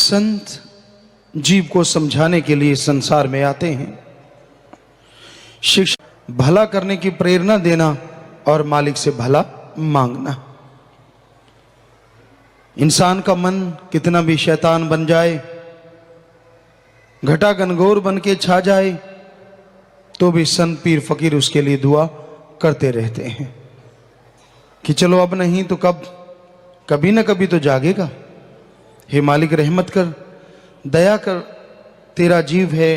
संत जीव को समझाने के लिए संसार में आते हैं, शिक्षा भला करने की प्रेरणा देना और मालिक से भला मांगना। इंसान का मन कितना भी शैतान बन जाए, घटा घनघोर बन के छा जाए, तो भी संत पीर फकीर उसके लिए दुआ करते रहते हैं कि चलो अब नहीं तो कब, कभी ना कभी तो जागेगा। हे मालिक रहमत कर, दया कर, तेरा जीव है,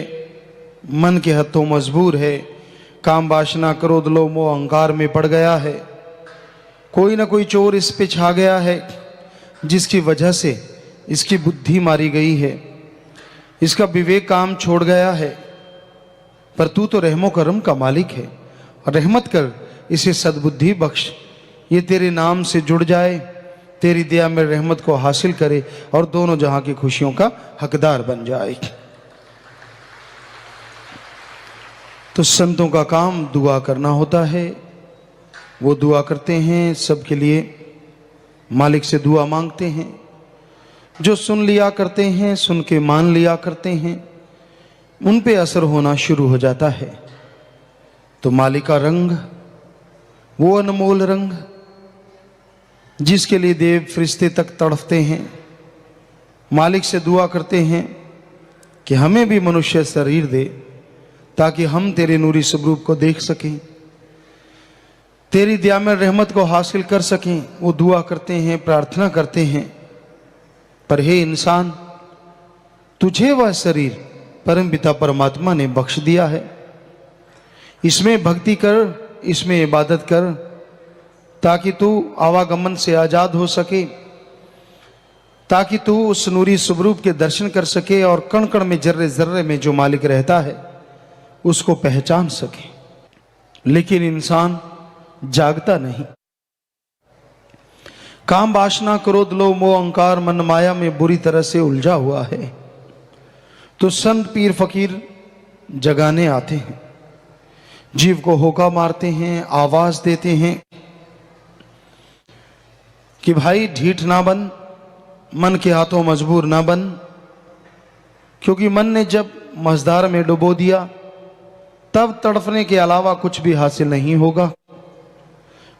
मन के हथों मजबूर है, काम वासना क्रोध लोभ मोह अहंकार में पड़ गया है, कोई ना कोई चोर इस पे छा गया है जिसकी वजह से इसकी बुद्धि मारी गई है, इसका विवेक काम छोड़ गया है। पर तू तो रहमो करम का मालिक है, रहमत कर, इसे सद्बुद्धि बख्श, ये तेरे नाम से जुड़ जाए, तेरी दया में रहमत को हासिल करे और दोनों जहां की खुशियों का हकदार बन जाए। तो संतों का काम दुआ करना होता है। वो दुआ करते हैं सबके लिए, मालिक से दुआ मांगते हैं। जो सुन लिया करते हैं, सुन के मान लिया करते हैं, उन पे असर होना शुरू हो जाता है। तो मालिक का रंग, वो अनमोल रंग जिसके लिए देव फरिश्ते तक तड़फते हैं, मालिक से दुआ करते हैं कि हमें भी मनुष्य शरीर दे ताकि हम तेरे नूरी स्वरूप को देख सकें, तेरी दया में रहमत को हासिल कर सकें। वो दुआ करते हैं, प्रार्थना करते हैं। पर हे इंसान, तुझे वह शरीर परम पिता परमात्मा ने बख्श दिया है, इसमें भक्ति कर, इसमें इबादत कर, ताकि तू आवागमन से आजाद हो सके, ताकि तू उस नूरी स्वरूप के दर्शन कर सके और कण कण में जर्रे जर्रे में जो मालिक रहता है उसको पहचान सके। लेकिन इंसान जागता नहीं, काम वासना क्रोध लोभ मोह अहंकार मन माया में बुरी तरह से उलझा हुआ है। तो संत पीर फकीर जगाने आते हैं, जीव को होका मारते हैं, आवाज देते हैं कि भाई ढीठ ना बन, मन के हाथों मजबूर ना बन, क्योंकि मन ने जब मझधार में डुबो दिया तब तड़फने के अलावा कुछ भी हासिल नहीं होगा।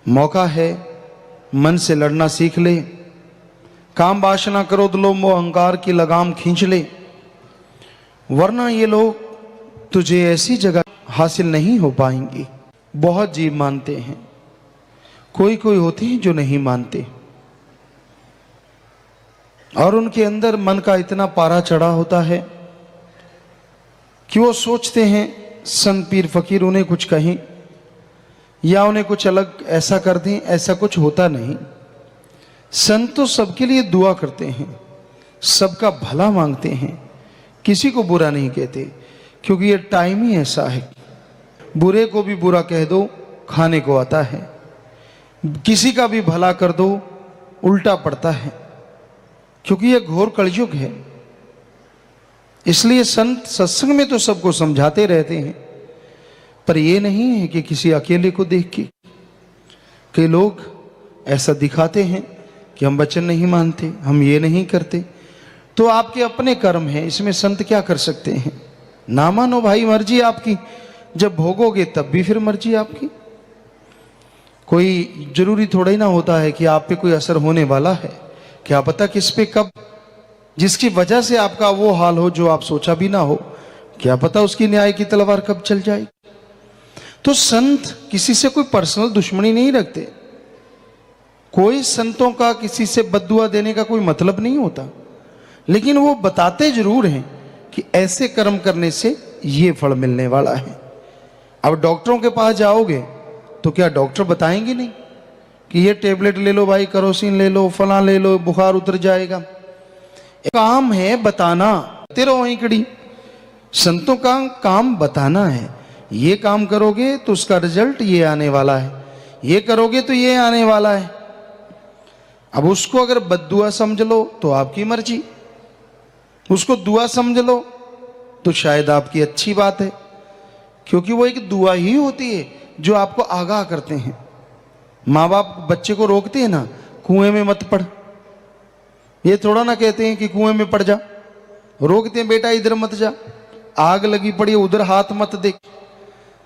मौका है, मन से लड़ना सीख ले, काम वासना क्रोध लोभ मोह अहंकार की लगाम खींच ले, वरना ये लोग तुझे ऐसी जगह हासिल नहीं हो पाएंगी। बहुत जीव मानते हैं, कोई कोई होते हैं जो नहीं मानते, और उनके अंदर मन का इतना पारा चढ़ा होता है कि वो सोचते हैं संत पीर फकीर उन्हें कुछ कहें या उन्हें कुछ अलग ऐसा कर दें। ऐसा कुछ होता नहीं। संत तो सबके लिए दुआ करते हैं, सबका भला मांगते हैं, किसी को बुरा नहीं कहते, क्योंकि ये टाइम ही ऐसा है। बुरे को भी बुरा कह दो, खाने को आता है, किसी का भी भला कर दो, उल्टा पड़ता है, क्योंकि ये घोर कलयुग है। इसलिए संत सत्संग में तो सबको समझाते रहते हैं, पर ये नहीं है कि किसी अकेले को देख के। कई लोग ऐसा दिखाते हैं कि हम वचन नहीं मानते, हम ये नहीं करते। तो आपके अपने कर्म हैं, इसमें संत क्या कर सकते हैं? ना मानो भाई, मर्जी आपकी, जब भोगोगे तब भी फिर मर्जी आपकी। कोई जरूरी थोड़ा ही ना होता है कि आप पे कोई असर होने वाला है। क्या पता किस पे कब, जिसकी वजह से आपका वो हाल हो जो आप सोचा भी ना हो, क्या पता उसकी न्याय की तलवार कब चल जाए। तो संत किसी से कोई पर्सनल दुश्मनी नहीं रखते। कोई संतों का किसी से बद्दुआ देने का कोई मतलब नहीं होता, लेकिन वो बताते जरूर हैं कि ऐसे कर्म करने से ये फल मिलने वाला है। अब डॉक्टरों के पास जाओगे तो क्या डॉक्टर बताएंगे नहीं कि ये टेबलेट ले लो भाई, करोसिन ले लो, फला ले लो, बुखार उतर जाएगा। काम है बताना, तेरा वहीं कड़ी। संतों का काम बताना है, ये काम करोगे तो उसका रिजल्ट ये आने वाला है, ये करोगे तो ये आने वाला है। अब उसको अगर बद्दुआ समझ लो तो आपकी मर्जी, उसको दुआ समझ लो तो शायद आपकी अच्छी बात है, क्योंकि वो एक दुआ ही होती है जो आपको आगाह करते हैं। माँ बाप बच्चे को रोकते हैं ना, कुएं में मत पड़, ये थोड़ा ना कहते हैं कि कुएं में पड़ जा, रोकते हैं, बेटा इधर मत जा, आग लगी पड़ी है उधर हाथ मत देख,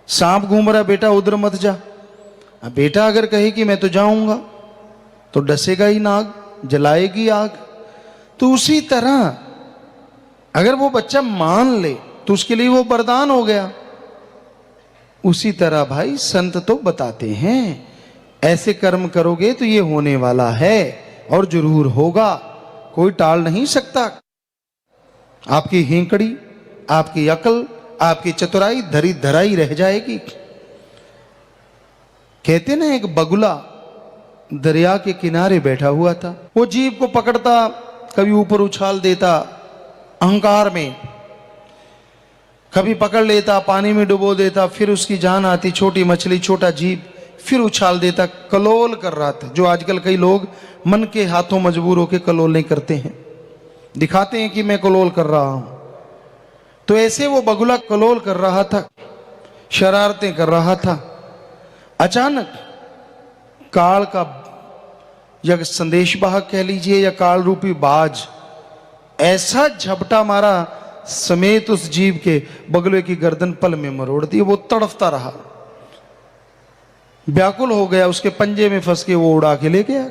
सांप घूम रहा है बेटा उधर मत जा। अब बेटा अगर कहे कि मैं तो जाऊंगा तो डसेगा ही नाग, जलाएगी आग। तो उसी तरह अगर वो बच्चा मान ले तो उसके लिए वो वरदान हो गया। उसी तरह भाई संत तो बताते हैं ऐसे कर्म करोगे तो ये होने वाला है और जरूर होगा, कोई टाल नहीं सकता। आपकी हिंकड़ी, आपकी अकल, आपकी चतुराई धरी धराई रह जाएगी। कहते ना एक बगुला दरिया के किनारे बैठा हुआ था, वो जीव को पकड़ता, कभी ऊपर उछाल देता अहंकार में, कभी पकड़ लेता पानी में डुबो देता, फिर उसकी जान आती, छोटी मछली छोटा जीव, फिर उछाल देता, कलोल कर रहा था। जो आजकल कई लोग मन के हाथों मजबूर होकर कलोल नहीं करते हैं, दिखाते हैं कि मैं कलोल कर रहा हूं। तो ऐसे वो बगुला कलोल कर रहा था, शरारतें कर रहा था। अचानक काल का या संदेशवाहक कह लीजिए या काल रूपी बाज ऐसा झपटा मारा समेत उस जीव के बगुले की गर्दन पल में मरोड़ दी। वो तड़फता रहा, व्याकुल हो गया, उसके पंजे में फंस के वो उड़ा के ले गया।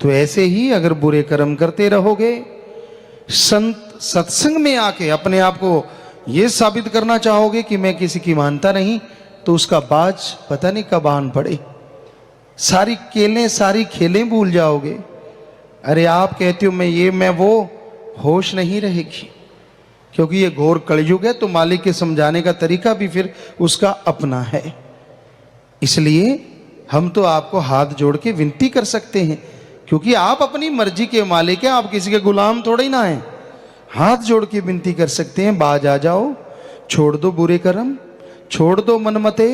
तो ऐसे ही अगर बुरे कर्म करते रहोगे, संत सत्संग में आके अपने आप को ये साबित करना चाहोगे कि मैं किसी की मानता नहीं, तो उसका बाज पता नहीं कब आन पड़े। सारी केलें सारी खेलें भूल जाओगे। अरे आप कहते हो मैं ये मैं वो, होश नहीं रहेगी, क्योंकि ये घोर कलयुग है। तो मालिक के समझाने का तरीका भी फिर उसका अपना है। इसलिए हम तो आपको हाथ जोड़ के विनती कर सकते हैं, क्योंकि आप अपनी मर्जी के मालिक हैं, आप किसी के गुलाम थोड़े ना हैं। हाथ जोड़ के विनती कर सकते हैं, बाज आ जाओ, छोड़ दो बुरे कर्म, छोड़ दो मनमते,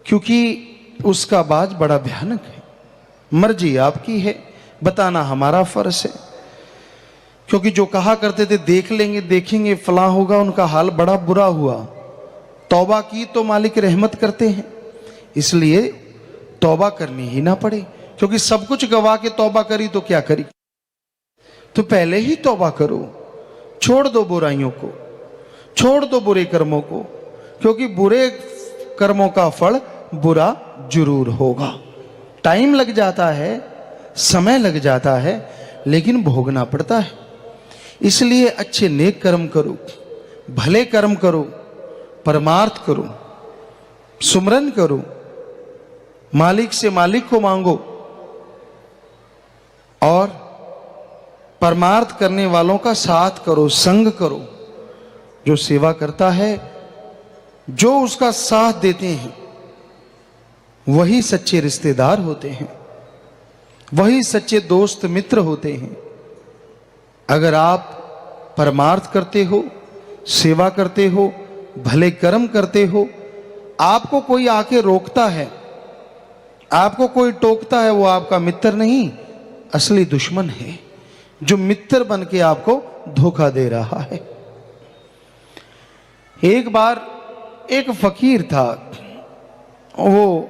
क्योंकि उसका बाज बड़ा भयानक है। मर्जी आपकी है, बताना हमारा फर्ज है। क्योंकि जो कहा करते थे देख लेंगे देखेंगे फलां होगा, उनका हाल बड़ा बुरा हुआ। तौबा की तो मालिक रहमत करते हैं, इसलिए तौबा करनी ही ना पड़े। क्योंकि सब कुछ गवा के तौबा करी तो क्या करी, तो पहले ही तौबा करो, छोड़ दो बुराइयों को, छोड़ दो बुरे कर्मों को, क्योंकि बुरे कर्मों का फल बुरा जरूर होगा। टाइम लग जाता है, समय लग जाता है, लेकिन भोगना पड़ता है। इसलिए अच्छे नेक कर्म करो, भले कर्म करो, परमार्थ करो, सुमरन करो, मालिक से मालिक को मांगो, और परमार्थ करने वालों का साथ करो, संग करो। जो सेवा करता है, जो उसका साथ देते हैं, वही सच्चे रिश्तेदार होते हैं, वही सच्चे दोस्त मित्र होते हैं। अगर आप परमार्थ करते हो, सेवा करते हो, भले कर्म करते हो, आपको कोई आके रोकता है, आपको कोई टोकता है, वो आपका मित्र नहीं, असली दुश्मन है, जो मित्र बन के आपको धोखा दे रहा है। एक बार एक फकीर था, वो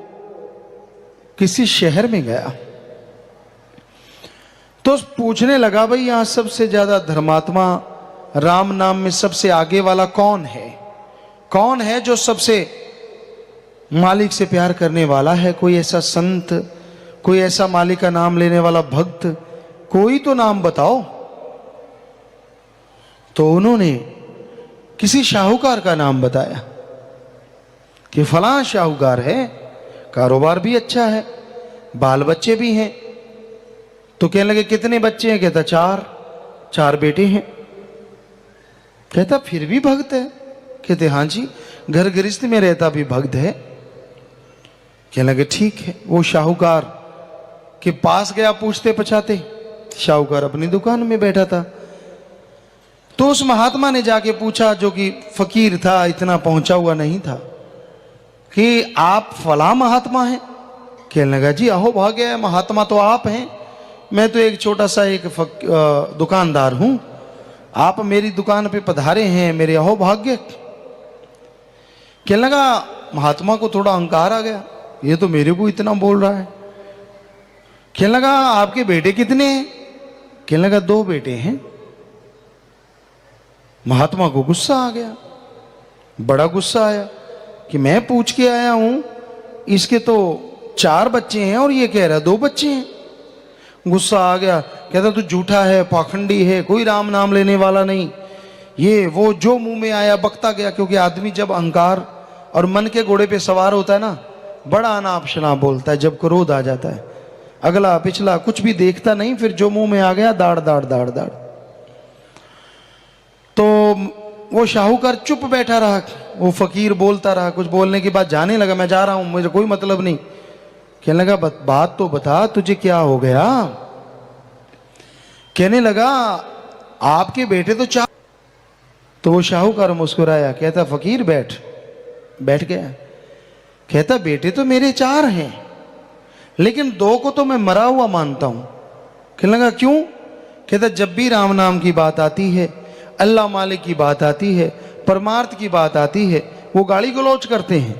किसी शहर में गया तो पूछने लगा, भाई यहां सबसे ज्यादा धर्मात्मा राम नाम में सबसे आगे वाला कौन है? कौन है जो सबसे मालिक से प्यार करने वाला है? कोई ऐसा संत, कोई ऐसा मालिक का नाम लेने वाला भक्त, कोई तो नाम बताओ। तो उन्होंने किसी शाहूकार का नाम बताया कि फलां शाहूकार है, कारोबार भी अच्छा है, बाल बच्चे भी हैं। तो कहने लगे कितने बच्चे हैं? कहता चार बेटे हैं। कहता फिर भी भक्त है? कहते हाँ जी, घर गृहस्थ में रहता भी भक्त है। कहने लगे ठीक है। वो शाहूकार के पास गया पूछते पछाते, शाहूकार अपनी दुकान में बैठा था। तो उस महात्मा ने जाके पूछा, जो कि फकीर था, इतना पहुंचा हुआ नहीं था, कि आप फला महात्मा हैं? कहने लगा जी अहो भाग्य है, महात्मा तो आप हैं, मैं तो एक छोटा सा एक दुकानदार हूं, आप मेरी दुकान पे पधारे हैं, मेरे अहो भाग्य। कहने लगा महात्मा को थोड़ा अहंकार आ गया, ये तो मेरे को इतना बोल रहा है। कहने लगा आपके बेटे कितने हैं? कहने लगा 2 बेटे हैं। महात्मा को गुस्सा आ गया, बड़ा गुस्सा आया कि मैं पूछ के आया हूं, इसके तो 4 बच्चे हैं और ये कह रहा 2 बच्चे हैं। गुस्सा आ गया, कहता तू झूठा है, पाखंडी है, कोई राम नाम लेने वाला नहीं, ये वो जो मुंह में आया बकता गया। क्योंकि आदमी जब अहंकार और मन के घोड़े पे सवार होता है ना, बड़ा अनाप शनाप बोलता है। जब क्रोध आ जाता है, अगला पिछला कुछ भी देखता नहीं, फिर जो मुंह में आ गया दाड़ दाड़ दाड़ दाड़। तो वो शाहूकार चुप बैठा रहा, वो फकीर बोलता रहा। कुछ बोलने के बाद जाने लगा, मैं जा रहा हूं, मुझे कोई मतलब नहीं। कहने लगा बात तो बता, तुझे क्या हो गया? कहने लगा आपके बेटे तो 4। तो वो शाहूकार मुस्कुराया, कहता फकीर बैठ। बैठ गया। कहता बेटे तो मेरे 4 हैं, लेकिन 2 को तो मैं मरा हुआ मानता हूं। कहने लगा क्यों? कहता जब भी राम नाम की बात आती है, अल्लाह मालिक की बात आती है, परमार्थ की बात आती है, वो गाली गलौज करते हैं।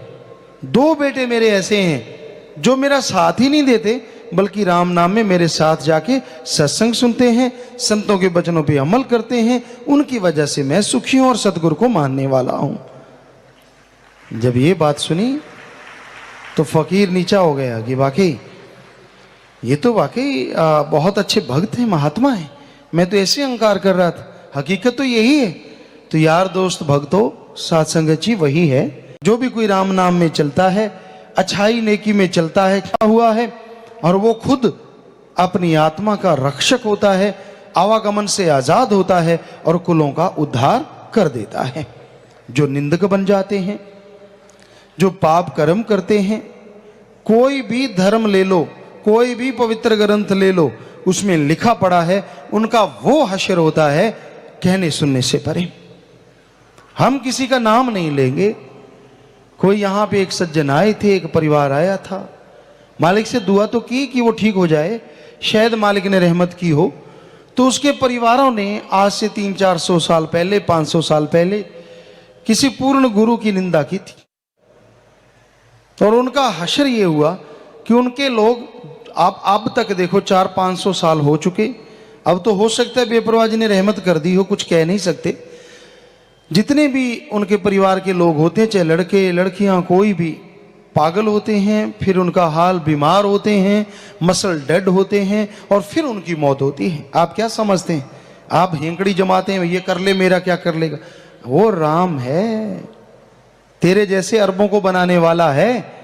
2 बेटे मेरे ऐसे हैं जो मेरा साथ ही नहीं देते, बल्कि राम नाम में मेरे साथ जाके सत्संग सुनते हैं, संतों के वचनों पे अमल करते हैं। उनकी वजह से मैं सुखी हूं और सतगुरु को मानने वाला हूं। जब ये बात सुनी तो फकीर नीचा हो गया कि वाकई ये तो वाकई बहुत अच्छे भक्त हैं, महात्मा हैं। मैं तो ऐसे अहंकार कर रहा था, हकीकत तो यही है। तो यार दोस्त भक्तों, सत्संगत जी वही है। जो भी कोई राम नाम में चलता है, अच्छाई नेकी में चलता है, क्या हुआ है, और वो खुद अपनी आत्मा का रक्षक होता है, आवागमन से आजाद होता है और कुलों का उद्धार कर देता है। जो निंदक बन जाते हैं, जो पाप कर्म करते हैं, कोई भी धर्म ले लो, कोई भी पवित्र ग्रंथ ले लो, उसमें लिखा पड़ा है उनका वो हश्र होता है कहने सुनने से परे। हम किसी का नाम नहीं लेंगे। कोई यहां पे एक सज्जन आए थे, एक परिवार आया था, मालिक से दुआ तो की कि वो ठीक हो जाए, शायद मालिक ने रहमत की हो। तो उसके परिवारों ने आज से 300-400 साल पहले, 500 साल पहले किसी पूर्ण गुरु की निंदा की थी, और उनका हश्र ये हुआ कि उनके लोग आप अब तक देखो 400-500 साल हो चुके। अब तो हो सकता है बेपरवाह जी ने रहमत कर दी हो, कुछ कह नहीं सकते। जितने भी उनके परिवार के लोग होते हैं, चाहे लड़के लड़कियां कोई भी, पागल होते हैं, फिर उनका हाल बीमार होते हैं, मसल डेड होते हैं, और फिर उनकी मौत होती है। आप क्या समझते हैं? आप हेंकड़ी जमाते हैं, ये कर ले मेरा क्या कर लेगा। वो राम है, तेरे जैसे अरबों को बनाने वाला है।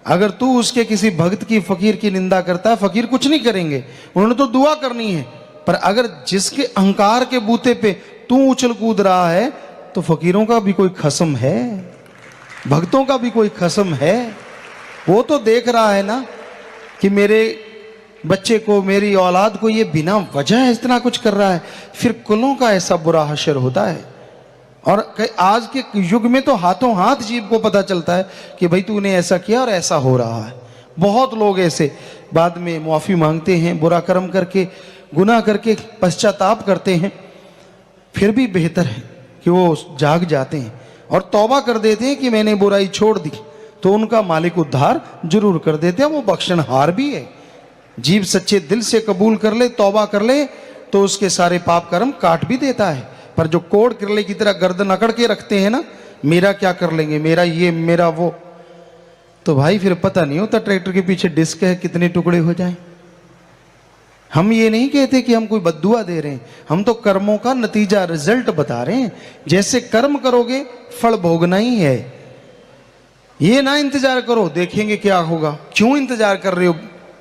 अगर तू उसके किसी भक्त की, फकीर की निंदा करता है, फकीर कुछ नहीं करेंगे, उन्होंने तो दुआ करनी है। पर अगर जिसके अहंकार के बूते पे तू उछल कूद रहा है, तो फकीरों का भी कोई खसम है, भक्तों का भी कोई खसम है। वो तो देख रहा है ना कि मेरे बच्चे को, मेरी औलाद को ये बिना वजह इतना कुछ कर रहा है, फिर कुलों का ऐसा बुरा हश्र होता है। और आज के युग में तो हाथों हाथ जीव को पता चलता है कि भाई तूने ऐसा किया और ऐसा हो रहा है। बहुत लोग ऐसे बाद में मुआफ़ी मांगते हैं, बुरा कर्म करके, गुनाह करके पश्चाताप करते हैं, फिर भी बेहतर है कि वो जाग जाते हैं और तौबा कर देते हैं कि मैंने बुराई छोड़ दी, तो उनका मालिक उद्धार जरूर कर देते हैं। वो बख्शनहार भी है। जीव सच्चे दिल से कबूल कर ले, तौबा कर ले, तो उसके सारे पाप कर्म काट भी देता है। पर जो कोड़ किरले की तरह गर्दन अकड़ के रखते हैं ना, मेरा क्या कर लेंगे, मेरा ये मेरा वो, तो भाई फिर पता नहीं होता ट्रैक्टर के पीछे डिस्क है कितने टुकड़े हो जाएं। हम ये नहीं कहते कि हम कोई बद्दुआ दे रहे हैं, हम तो कर्मों का नतीजा, रिजल्ट बता रहे हैं। जैसे कर्म करोगे फल भोगना ही है। ये ना इंतजार करो देखेंगे क्या होगा। क्यों इंतजार कर रहे हो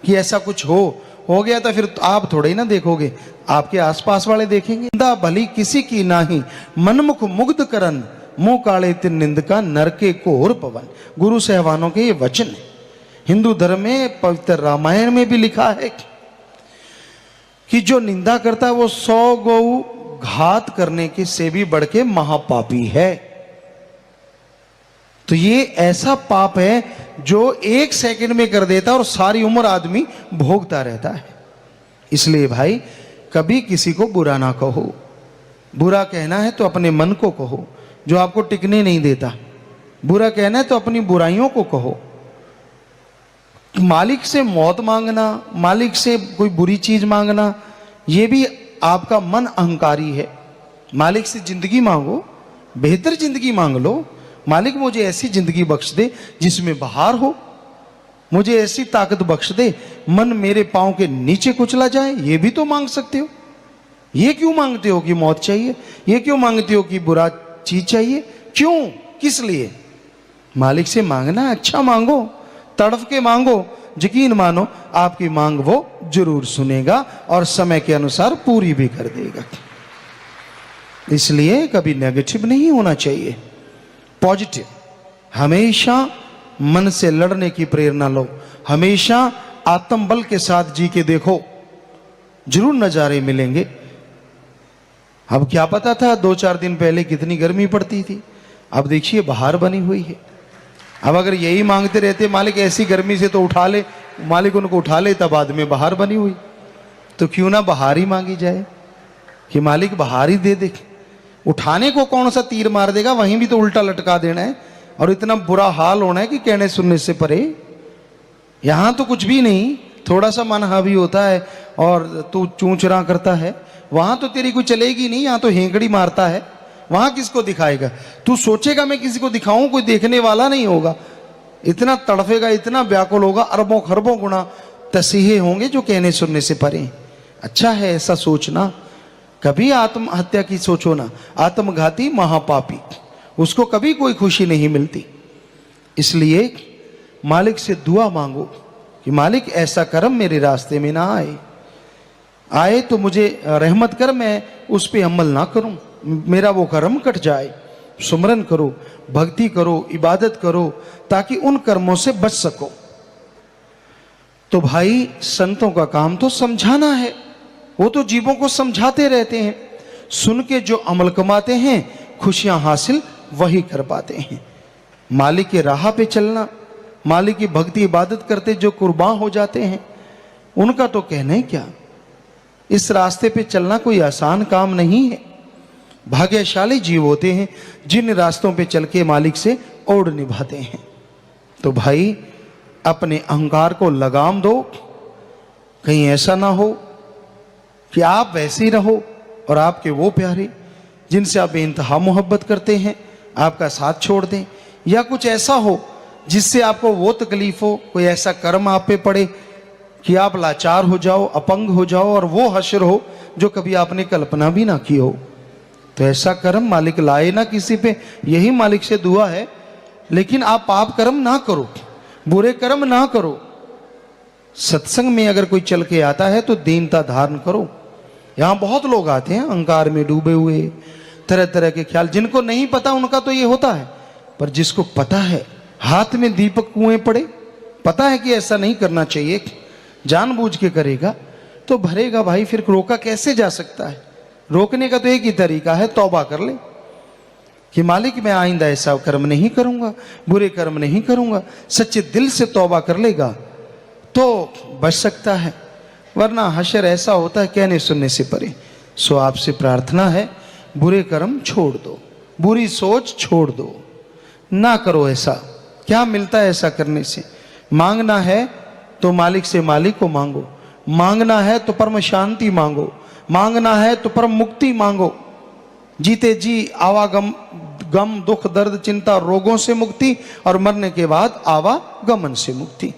कि ऐसा कुछ हो गया तो फिर आप थोड़े ही ना देखोगे, आपके आसपास वाले देखेंगे। निंदा भली किसी की नाही, मनमुख मुग्ध करन, मुंह काले तिन निंद का नरके घोर पवन। गुरु सहवानों के ये वचन है। हिंदू धर्म में पवित्र रामायण में भी लिखा है कि जो निंदा करता है वो 100 गौ घात करने के से भी बढ़ के महापापी है। तो ये ऐसा पाप है जो 1 सेकंड में कर देता है और सारी उम्र आदमी भोगता रहता है। इसलिए भाई कभी किसी को बुरा ना कहो। बुरा कहना है तो अपने मन को कहो जो आपको टिकने नहीं देता। बुरा कहना है तो अपनी बुराइयों को कहो। मालिक से मौत मांगना, मालिक से कोई बुरी चीज मांगना, ये भी आपका मन अहंकारी है। मालिक से जिंदगी मांगो, बेहतर जिंदगी मांग लो। मालिक मुझे ऐसी जिंदगी बख्श दे जिसमें बहार हो, मुझे ऐसी ताकत बख्श दे मन मेरे पांव के नीचे कुचला जाए। ये भी तो मांग सकते हो। ये क्यों मांगते हो कि मौत चाहिए? ये क्यों मांगते हो कि बुरा चीज चाहिए? क्यों, किस लिए? मालिक से मांगना अच्छा मांगो, तड़फ के मांगो, यकीन मानो आपकी मांग वो जरूर सुनेगा और समय के अनुसार पूरी भी कर देगा। इसलिए कभी नेगेटिव नहीं होना चाहिए, पॉजिटिव। हमेशा मन से लड़ने की प्रेरणा लो, हमेशा आत्मबल के साथ जी के देखो, जरूर नजारे मिलेंगे। अब क्या पता था 2-4 दिन पहले कितनी गर्मी पड़ती थी, अब देखिए बहार बनी हुई है। अब अगर यही मांगते रहते मालिक ऐसी गर्मी से तो उठा ले, मालिक उनको उठा ले, तब बाद में बहार बनी हुई, तो क्यों ना बहार ही मांगी जाए कि मालिक बहार ही दे दे। उठाने को कौन सा तीर मार देगा, वहीं भी तो उल्टा लटका देना है और इतना बुरा हाल होना है कि कहने सुनने से परे। यहां तो कुछ भी नहीं, थोड़ा सा मन हावी होता है और तू चूंचरा करता है, वहां तो तेरी कोई चलेगी नहीं, यहां तो हेंकड़ी मारता है, वहां किसको दिखाएगा? तू सोचेगा मैं किसी को दिखाऊं, कोई देखने वाला नहीं होगा। इतना तड़फेगा, इतना व्याकुल होगा, अरबों खरबों गुना तसीहे होंगे जो कहने सुनने से परे। अच्छा है ऐसा सोचना, कभी आत्महत्या की सोचो ना। आत्मघाती महापापी, उसको कभी कोई खुशी नहीं मिलती। इसलिए मालिक से दुआ मांगो कि मालिक ऐसा कर्म मेरे रास्ते में ना आए तो मुझे रहमत कर, मैं उस पर अमल ना करूं, मेरा वो कर्म कट जाए। सुमरन करो, भक्ति करो, इबादत करो, ताकि उन कर्मों से बच सको। तो भाई संतों का काम तो समझाना है, वो तो जीवों को समझाते रहते हैं। सुन के जो अमल कमाते हैं, खुशियां हासिल वही कर पाते हैं। मालिक के राह पे चलना, मालिक की भक्ति इबादत करते जो कुर्बान हो जाते हैं, उनका तो कहना ही क्या। इस रास्ते पे चलना कोई आसान काम नहीं है। भाग्यशाली जीव होते हैं जिन रास्तों पे चल के मालिक से ओढ़ निभाते हैं। तो भाई अपने अहंकार को लगाम दो, कहीं ऐसा ना हो कि आप वैसे ही रहो और आपके वो प्यारे जिनसे आप बेइंतहा मोहब्बत करते हैं आपका साथ छोड़ दें, या कुछ ऐसा हो जिससे आपको वो तकलीफ हो, कोई ऐसा कर्म आप पे पड़े कि आप लाचार हो जाओ, अपंग हो जाओ और वो हश्र हो जो कभी आपने कल्पना भी ना की हो। तो ऐसा कर्म मालिक लाए ना किसी पे, यही मालिक से दुआ है। लेकिन आप पाप कर्म ना करो, बुरे कर्म ना करो। सत्संग में अगर कोई चल के आता है तो दीनता धारण करो। यहां बहुत लोग आते हैं अहंकार में डूबे हुए, तरह तरह के ख्याल, जिनको नहीं पता उनका तो ये होता है, पर जिसको पता है, हाथ में दीपक कुएं पड़े, पता है कि ऐसा नहीं करना चाहिए, जानबूझ के करेगा तो भरेगा। भाई फिर रोका कैसे जा सकता है? रोकने का तो एक ही तरीका है, तौबा कर ले कि मालिक मैं आइंदा ऐसा कर्म नहीं करूंगा, बुरे कर्म नहीं करूंगा। सच्चे दिल से तौबा कर लेगा तो बच सकता है, वरना हशर ऐसा होता है कहने सुनने से परे। सो आपसे प्रार्थना है, बुरे कर्म छोड़ दो, बुरी सोच छोड़ दो, ना करो ऐसा। क्या मिलता है ऐसा करने से? मांगना है तो मालिक से मालिक को मांगो, मांगना है तो परम शांति मांगो, मांगना है तो परम मुक्ति मांगो। जीते जी आवागम गम दुख दर्द चिंता रोगों से मुक्ति और मरने के बाद आवागमन से मुक्ति।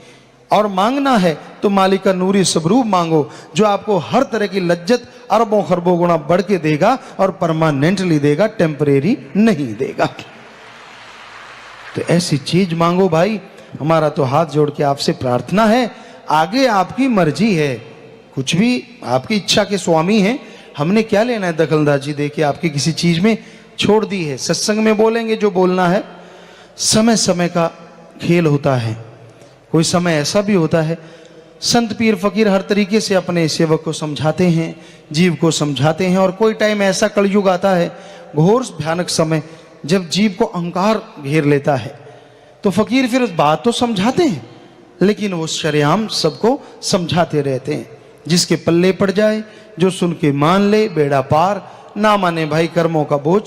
और मांगना है तो मालिक का नूरी स्वरूप मांगो जो आपको हर तरह की लज्जत अरबों खरबों गुना बढ़ के देगा और परमानेंटली देगा, टेम्परेरी नहीं देगा। तो ऐसी चीज मांगो भाई। हमारा तो हाथ जोड़ के आपसे प्रार्थना है, आगे आपकी मर्जी है, कुछ भी आपकी इच्छा के स्वामी हैं, हमने क्या लेना है दखलंदाजी देके आपकी किसी चीज में, छोड़ दी है। सत्संग में बोलेंगे जो बोलना है, समय समय का खेल होता है। कोई समय ऐसा भी होता है संत पीर फकीर हर तरीके से अपने सेवक को समझाते हैं, जीव को समझाते हैं, और कोई टाइम ऐसा कलयुग आता है, घोर भयानक समय, जब जीव को अहंकार घेर लेता है, तो फकीर फिर उस बात तो समझाते हैं लेकिन वो शरेआम सबको समझाते रहते हैं। जिसके पल्ले पड़ जाए, जो सुन के मान ले, बेड़ा पार, ना माने भाई कर्मों का बोझ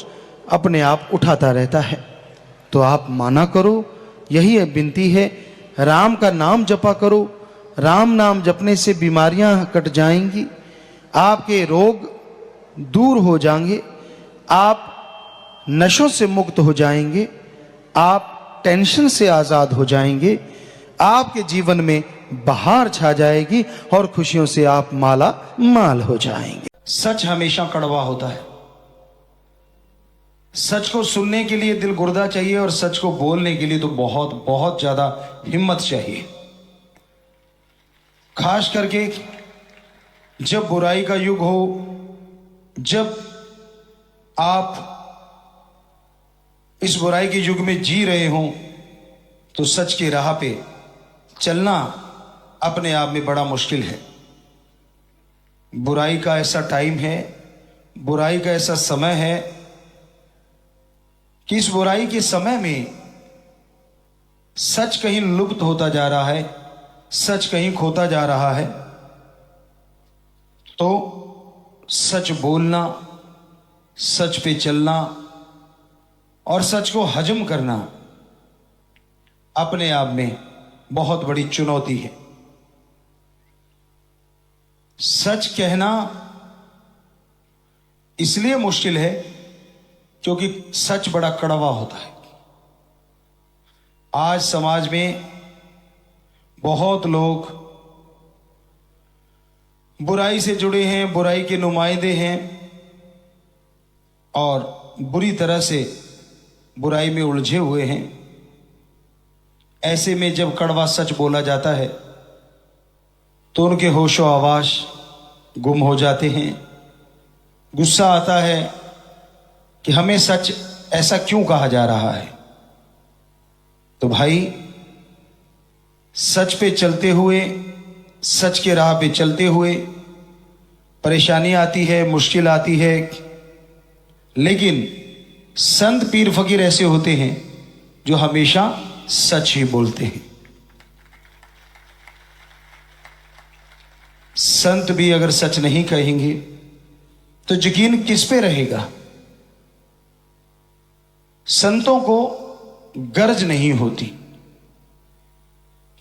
अपने आप उठाता रहता है। तो आप माना करो, यही विनती है। राम का नाम जपा करो, राम नाम जपने से बीमारियां कट जाएंगी, आपके रोग दूर हो जाएंगे, आप नशों से मुक्त हो जाएंगे, आप टेंशन से आजाद हो जाएंगे, आपके जीवन में बहार छा जाएगी और खुशियों से आप माला माल हो जाएंगे। सच हमेशा कड़वा होता है। सच को सुनने के लिए दिल गुर्दा चाहिए और सच को बोलने के लिए तो बहुत बहुत ज्यादा हिम्मत चाहिए। खास करके जब बुराई का युग हो, जब आप इस बुराई के युग में जी रहे हों, तो सच की राह पे चलना अपने आप में बड़ा मुश्किल है। बुराई का ऐसा टाइम है, बुराई का ऐसा समय है कि इस बुराई के समय में सच कहीं लुप्त होता जा रहा है, सच कहीं खोता जा रहा है। तो सच बोलना, सच पे चलना और सच को हजम करना अपने आप में बहुत बड़ी चुनौती है। सच कहना इसलिए मुश्किल है क्योंकि सच बड़ा कड़वा होता है। आज समाज में बहुत लोग बुराई से जुड़े हैं, बुराई के नुमाइंदे हैं और बुरी तरह से बुराई में उलझे हुए हैं। ऐसे में जब कड़वा सच बोला जाता है तो उनके होशो आवाज गुम हो जाते हैं। गुस्सा आता है कि हमें सच ऐसा क्यों कहा जा रहा है। तो भाई, सच पे चलते हुए, सच के राह पे चलते हुए परेशानी आती है, मुश्किल आती है, लेकिन संत पीर फकीर ऐसे होते हैं जो हमेशा सच ही बोलते हैं। संत भी अगर सच नहीं कहेंगे तो यकीन किस पे रहेगा। संतों को गर्ज नहीं होती,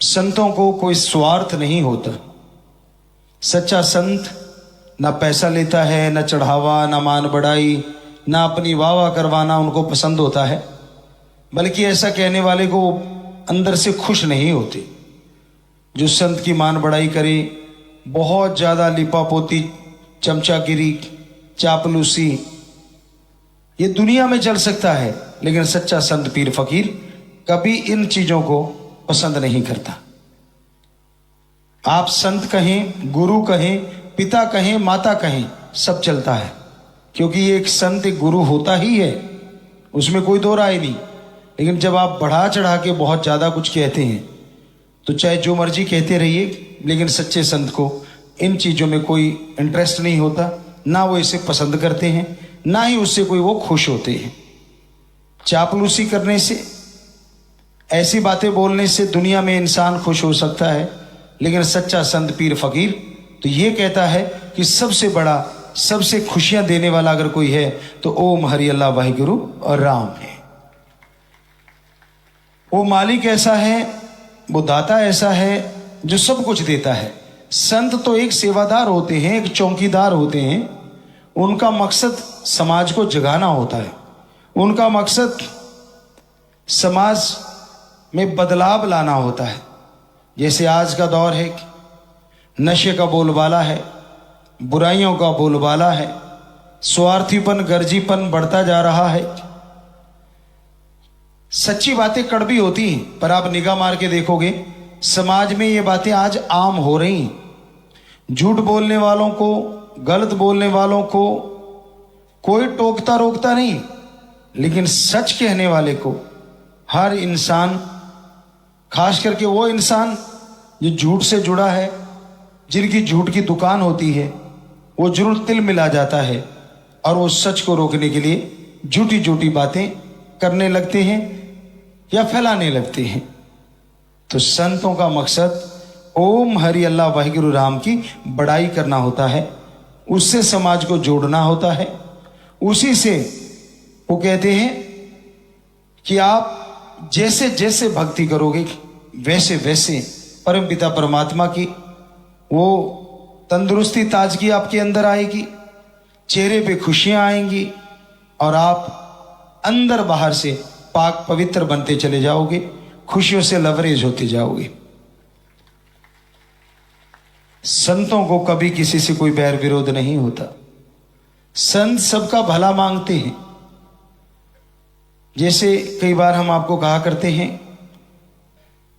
संतों को कोई स्वार्थ नहीं होता। सच्चा संत ना पैसा लेता है, ना चढ़ावा, ना मान बढ़ाई, ना अपनी वाह करवाना उनको पसंद होता है, बल्कि ऐसा कहने वाले को अंदर से खुश नहीं होते। जो संत की मान बढ़ाई करे, बहुत ज्यादा लिपापोती, चमचागिरी, चापलूसी, ये दुनिया में चल सकता है, लेकिन सच्चा संत पीर फकीर कभी इन चीजों को पसंद नहीं करता। आप संत कहें, गुरु कहें, पिता कहें, माता कहें, सब चलता है, क्योंकि ये एक संत एक गुरु होता ही है, उसमें कोई दो राय नहीं। लेकिन जब आप बढ़ा चढ़ा के बहुत ज्यादा कुछ कहते हैं तो चाहे जो मर्जी कहते रहिए, लेकिन सच्चे संत को इन चीजों में कोई इंटरेस्ट नहीं होता, ना वो इसे पसंद करते हैं, ना ही उससे कोई वो खुश होते हैं। चापलूसी करने से, ऐसी बातें बोलने से दुनिया में इंसान खुश हो सकता है, लेकिन सच्चा संत पीर फकीर तो ये कहता है कि सबसे बड़ा, सबसे खुशियां देने वाला अगर कोई है तो ओम हरि अल्लाह वाहिगुरु और राम है। वो मालिक ऐसा है, वो दाता ऐसा है जो सब कुछ देता है। संत तो एक सेवादार होते हैं, एक चौकीदार होते हैं। उनका मकसद समाज को जगाना होता है, उनका मकसद समाज में बदलाव लाना होता है। जैसे आज का दौर है, नशे का बोलबाला है, बुराइयों का बोलबाला है, स्वार्थीपन, गर्जीपन बढ़ता जा रहा है। सच्ची बातें कड़वी होती हैं, पर आप निगाह मार के देखोगे समाज में ये बातें आज आम हो रही हैं। झूठ बोलने वालों को, गलत बोलने वालों को कोई टोकता रोकता नहीं, लेकिन सच कहने वाले को हर इंसान, खास करके वो इंसान जो झूठ से जुड़ा है, जिनकी झूठ की दुकान होती है, वो जरूर तिल मिला जाता है और वो सच को रोकने के लिए झूठी झूठी बातें करने लगते हैं या फैलाने लगते हैं। तो संतों का मकसद ओम हरि अल्लाह वाहिगुरु राम की बड़ाई करना होता है, उससे समाज को जोड़ना होता है। उसी से वो कहते हैं कि आप जैसे जैसे भक्ति करोगे वैसे वैसे परम पिता परमात्मा की वो तंदुरुस्ती, ताजगी आपके अंदर आएगी, चेहरे पे खुशियां आएंगी, और आप अंदर बाहर से पाक पवित्र बनते चले जाओगे, खुशियों से लवरेज होते जाओगे। संतों को कभी किसी से कोई बैर विरोध नहीं होता। संत सबका भला मांगते हैं। जैसे कई बार हम आपको कहा करते हैं,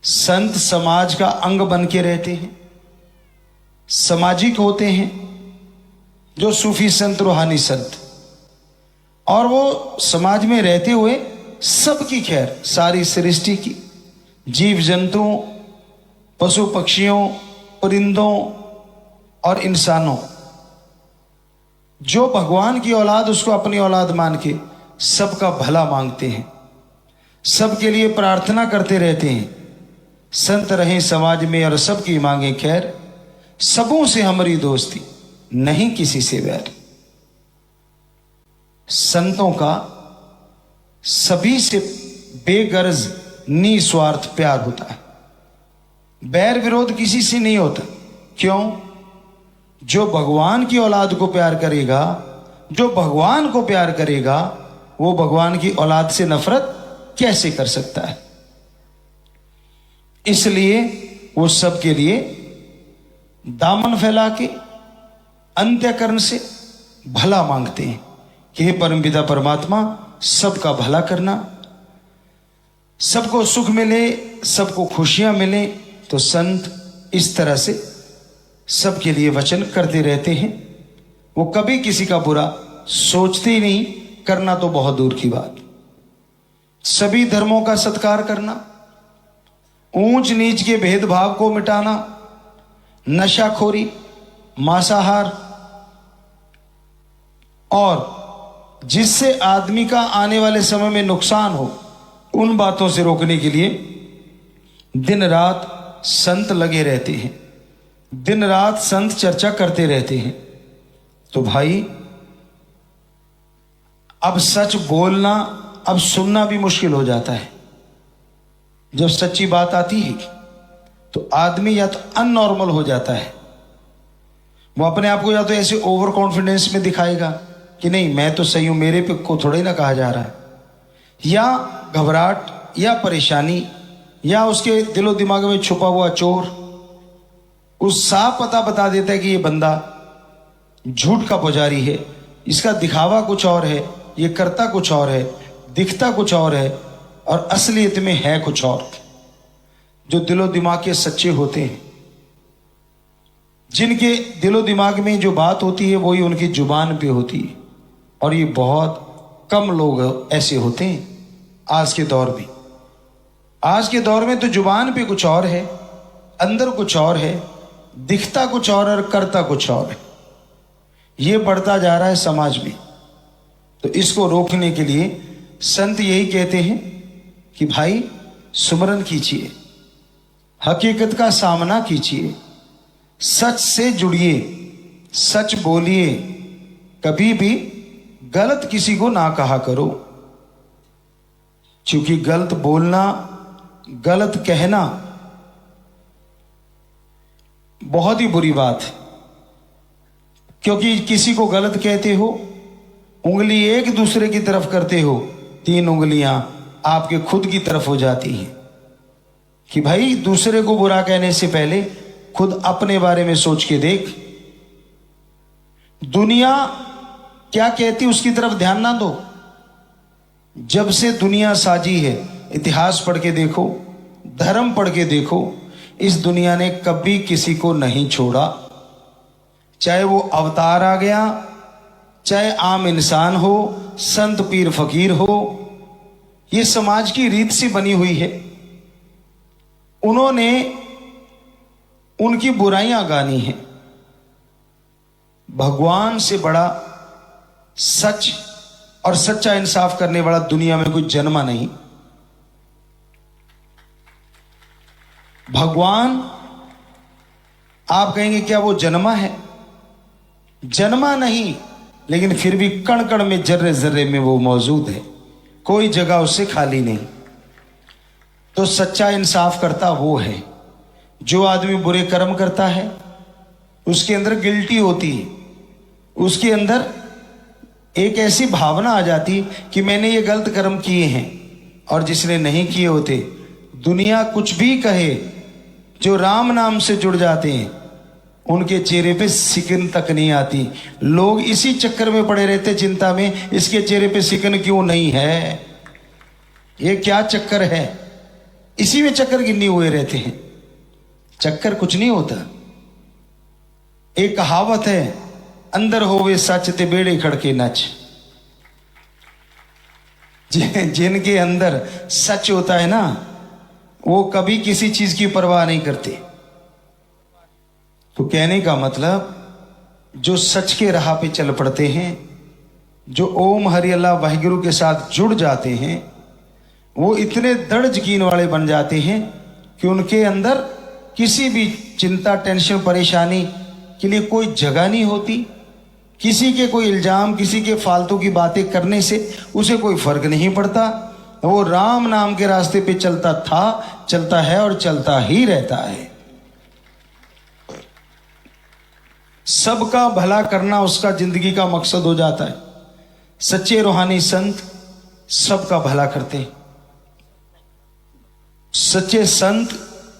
संत समाज का अंग बन के रहते हैं, सामाजिक होते हैं, जो सूफी संत, रूहानी संत, और वो समाज में रहते हुए सबकी खैर, सारी सृष्टि की, जीव जंतुओं, पशु पक्षियों, परिंदों और इंसानों, जो भगवान की औलाद उसको अपनी औलाद मान के सबका भला मांगते हैं, सबके लिए प्रार्थना करते रहते हैं। संत रहें समाज में और सबकी मांगे खैर, सबों से हमारी दोस्ती, नहीं किसी से बैर। संतों का सभी से बेगर्ज निस्वार्थ प्यार होता है। बैर विरोध किसी से नहीं होता। क्यों? जो भगवान की औलाद को प्यार करेगा, जो भगवान को प्यार करेगा, वो भगवान की औलाद से नफरत कैसे कर सकता है? इसलिए वो सबके लिए दामन फैला के अंत्यकरण से भला मांगते हैं कि हे परमपिता परमात्मा, सबका भला करना, सबको सुख मिले, सबको खुशियां मिले। तो संत इस तरह से सबके लिए वचन करते रहते हैं। वो कभी किसी का बुरा सोचते ही नहीं, करना तो बहुत दूर की बात। सभी धर्मों का सत्कार करना, ऊंच नीच के भेदभाव को मिटाना, नशाखोरी, मांसाहार और जिससे आदमी का आने वाले समय में नुकसान हो, उन बातों से रोकने के लिए दिन रात संत लगे रहते हैं। दिन रात संत चर्चा करते रहते हैं। तो भाई, अब सच बोलना, अब सुनना भी मुश्किल हो जाता है। जब सच्ची बात आती है तो आदमी या तो अननॉर्मल हो जाता है, वो अपने आप को या तो ऐसे ओवर कॉन्फिडेंस में दिखाएगा कि नहीं मैं तो सही हूं, मेरे पे को थोड़ा ही ना कहा जा रहा है, या घबराहट या परेशानी, या उसके दिलो दिमाग में छुपा हुआ चोर उस साफ पता बता देता है कि ये बंदा झूठ का पुजारी है, इसका दिखावा कुछ और है, ये करता कुछ और है, दिखता कुछ और है और असलियत में है कुछ और। जो दिलो दिमाग के सच्चे होते हैं, जिनके दिलो दिमाग में जो बात होती है वही उनकी जुबान पे होती है, और ये बहुत कम लोग ऐसे होते हैं आज के दौर में। आज के दौर में तो जुबान पे कुछ और है, अंदर कुछ और है, दिखता कुछ और करता कुछ और है। ये बढ़ता जा रहा है समाज में। तो इसको रोकने के लिए संत यही कहते हैं कि भाई सुमरन कीजिए, हकीकत का सामना कीजिए, सच से जुड़िए, सच बोलिए, कभी भी गलत किसी को ना कहा करो। क्योंकि गलत बोलना, गलत कहना बहुत ही बुरी बात है। क्योंकि किसी को गलत कहते हो, उंगली एक दूसरे की तरफ करते हो, 3 उंगलियां आपके खुद की तरफ हो जाती हैं। कि भाई दूसरे को बुरा कहने से पहले खुद अपने बारे में सोच के देख। दुनिया क्या कहती उसकी तरफ ध्यान ना दो। जब से दुनिया साजी है, इतिहास पढ़ के देखो, धर्म पढ़ के देखो, इस दुनिया ने कभी किसी को नहीं छोड़ा। चाहे वो अवतार आ गया, चाहे आम इंसान हो, संत पीर फकीर हो, ये समाज की रीत सी बनी हुई है। उन्होंने उनकी बुराइयां गानी है। भगवान से बड़ा सच और सच्चा इंसाफ करने वाला दुनिया में कोई जन्मा नहीं। भगवान, आप कहेंगे क्या वो जन्मा है? जन्मा नहीं, लेकिन फिर भी कण कण में, जर्रे जर्रे में वो मौजूद है। कोई जगह उससे खाली नहीं। तो सच्चा इंसाफ करता वो है। जो आदमी बुरे कर्म करता है उसके अंदर गिल्टी होती है, उसके अंदर एक ऐसी भावना आ जाती कि मैंने ये गलत कर्म किए हैं, और जिसने नहीं किए होते, दुनिया कुछ भी कहे, जो राम नाम से जुड़ जाते हैं उनके चेहरे पे सिकन तक नहीं आती। लोग इसी चक्कर में पड़े रहते, चिंता में, इसके चेहरे पे सिकन क्यों नहीं है, ये क्या चक्कर है, इसी में चक्कर गिन्नी हुए रहते हैं। चक्कर कुछ नहीं होता। एक कहावत है, अंदर होवे सच ते बेड़े खड़के नच। जिनके अंदर सच होता है ना, वो कभी किसी चीज की परवाह नहीं करते। तो कहने का मतलब, जो सच के राह पे चल पड़ते हैं, जो ओम हरि अल्लाह वाहिगुरु के साथ जुड़ जाते हैं, वो इतने दृढ़ यकीन वाले बन जाते हैं कि उनके अंदर किसी भी चिंता, टेंशन, परेशानी के लिए कोई जगह नहीं होती। किसी के कोई इल्जाम, किसी के फालतू की बातें करने से उसे कोई फर्क नहीं पड़ता। वो राम नाम के रास्ते पे चलता था, चलता है और चलता ही रहता है। सबका भला करना उसका जिंदगी का मकसद हो जाता है। सच्चे रूहानी संत सबका भला करते हैं। सच्चे संत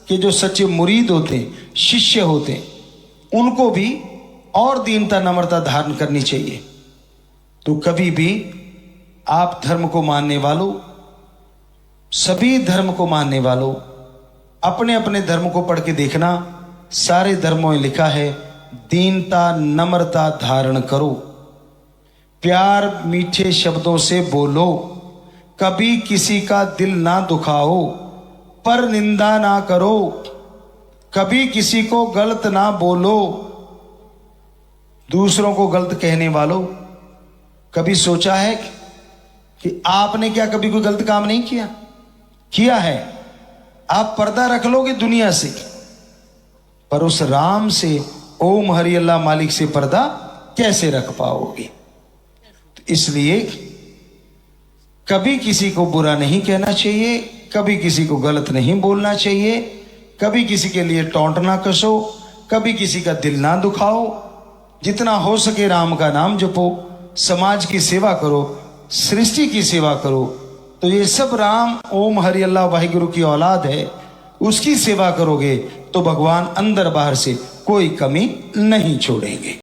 के जो सच्चे मुरीद होते हैं, शिष्य होते हैं, उनको भी और दीनता, नम्रता धारण करनी चाहिए। तो कभी भी आप धर्म को मानने वालों, सभी धर्म को मानने वालों, अपने अपने धर्म को पढ़ के देखना। सारे धर्मों में लिखा है, दीनता, नम्रता धारण करो, प्यार मीठे शब्दों से बोलो, कभी किसी का दिल ना दुखाओ, पर निंदा ना करो, कभी किसी को गलत ना बोलो। दूसरों को गलत कहने वालों, कभी सोचा है कि आपने क्या कभी कोई गलत काम नहीं किया? किया है। आप पर्दा रख लोगे दुनिया से, पर उस राम से, ओम हरि अल्लाह मालिक से पर्दा कैसे रख पाओगे? तो इसलिए कभी किसी को बुरा नहीं कहना चाहिए, कभी किसी को गलत नहीं बोलना चाहिए, कभी किसी के लिए टोंट ना कसो, कभी किसी का दिल ना दुखाओ। जितना हो सके राम का नाम जपो, समाज की सेवा करो, सृष्टि की सेवा करो। तो ये सब राम, ओम हरि अल्लाह वाहिगुरु की औलाद है। उसकी सेवा करोगे तो भगवान अंदर बाहर से कोई कमी नहीं छोड़ेंगे।